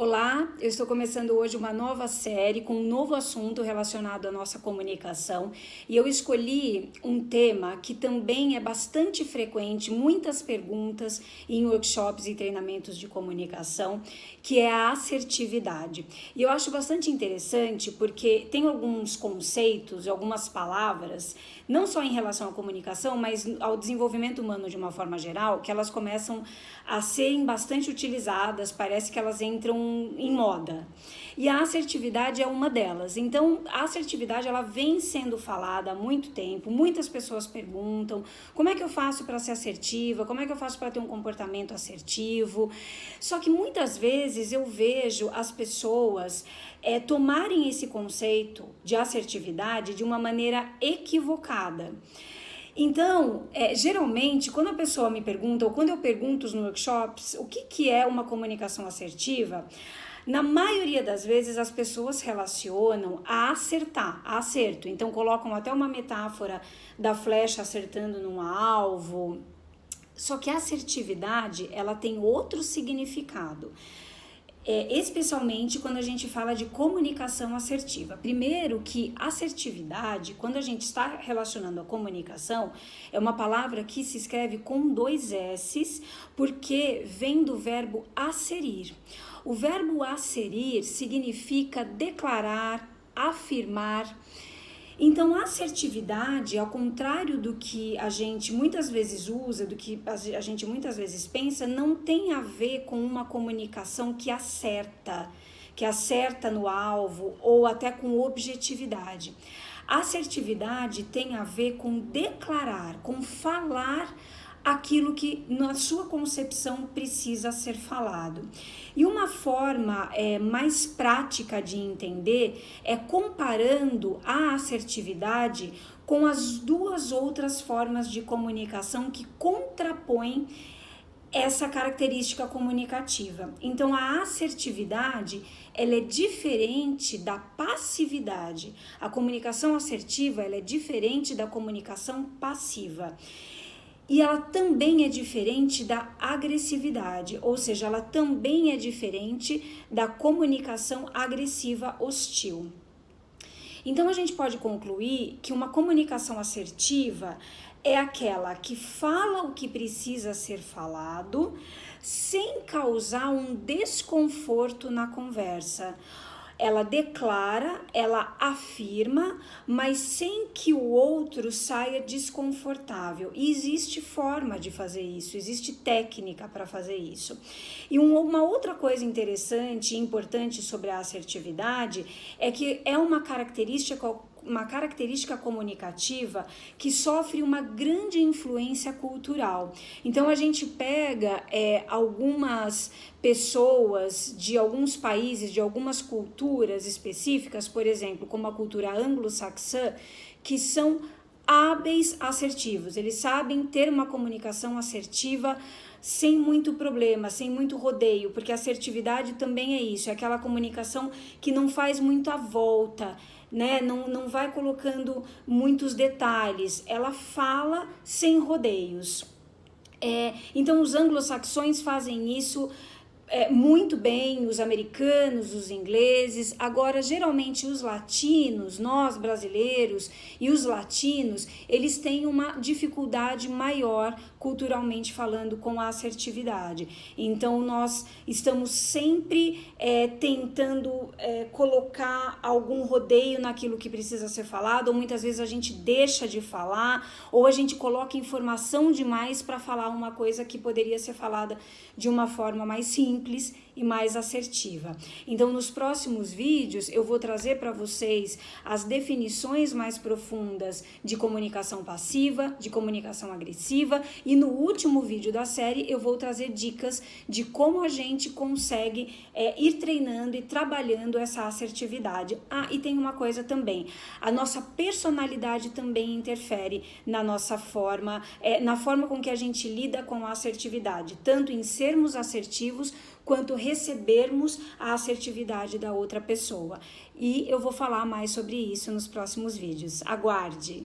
Olá, eu estou começando hoje uma nova série com um novo assunto relacionado à nossa comunicação e eu escolhi um tema que também é bastante frequente, muitas perguntas em workshops e treinamentos de comunicação, que é a assertividade. E eu acho bastante interessante porque tem alguns conceitos, algumas palavras, não só em relação à comunicação, mas ao desenvolvimento humano de uma forma geral, que elas começam a serem bastante utilizadas, parece que elas entram em moda. E a assertividade é uma delas. Então, a assertividade ela vem sendo falada há muito tempo. Muitas pessoas perguntam: como é que eu faço para ser assertiva? Como é que eu faço para ter um comportamento assertivo? Só que muitas vezes eu vejo as pessoas tomarem esse conceito de assertividade de uma maneira equivocada. Então, geralmente, quando a pessoa me pergunta, ou quando eu pergunto nos workshops, o que é uma comunicação assertiva, na maioria das vezes as pessoas relacionam a acertar, a acerto. Então, colocam até uma metáfora da flecha acertando num alvo. Só que a assertividade, ela tem outro significado. Especialmente quando a gente fala de comunicação assertiva. Primeiro que assertividade, quando a gente está relacionando a comunicação, é uma palavra que se escreve com 2 S's, porque vem do verbo asserir. O verbo asserir significa declarar, afirmar. Então, a assertividade, ao contrário do que a gente muitas vezes usa, do que a gente muitas vezes pensa, não tem a ver com uma comunicação que acerta no alvo ou até com objetividade. A assertividade tem a ver com declarar, com falar aquilo que na sua concepção precisa ser falado. E uma forma mais prática de entender é comparando a assertividade com as 2 outras formas de comunicação que contrapõem essa característica comunicativa. Então, a assertividade, ela é diferente da passividade. A comunicação assertiva, ela é diferente da comunicação passiva. E ela também é diferente da agressividade, ou seja, ela também é diferente da comunicação agressiva hostil. Então, a gente pode concluir que uma comunicação assertiva é aquela que fala o que precisa ser falado sem causar um desconforto na conversa. Ela declara, ela afirma, mas sem que o outro saia desconfortável. E existe forma de fazer isso, existe técnica para fazer isso. E uma outra coisa interessante e importante sobre a assertividade é que é uma característica comunicativa que sofre uma grande influência cultural. Então, a gente pega algumas pessoas de alguns países, de algumas culturas específicas, por exemplo, como a cultura anglo-saxã, que são hábeis assertivos. Eles sabem ter uma comunicação assertiva sem muito problema, sem muito rodeio, porque a assertividade também é isso, é aquela comunicação que não faz muita volta, né? Não vai colocando muitos detalhes, ela fala sem rodeios. Então, os anglo-saxões fazem isso muito bem, os americanos, os ingleses. Agora, geralmente os latinos, nós brasileiros e os latinos, eles têm uma dificuldade maior culturalmente falando com a assertividade. Então, nós estamos sempre tentando colocar algum rodeio naquilo que precisa ser falado, ou muitas vezes a gente deixa de falar, ou a gente coloca informação demais para falar uma coisa que poderia ser falada de uma forma mais simples e mais assertiva. Então, nos próximos vídeos, eu vou trazer para vocês as definições mais profundas de comunicação passiva, de comunicação agressiva, e no último vídeo da série eu vou trazer dicas de como a gente consegue ir treinando e trabalhando essa assertividade. E tem uma coisa também, a nossa personalidade também interfere na nossa forma, na forma com que a gente lida com a assertividade, tanto em sermos assertivos quanto recebermos a assertividade da outra pessoa. E eu vou falar mais sobre isso nos próximos vídeos. Aguarde!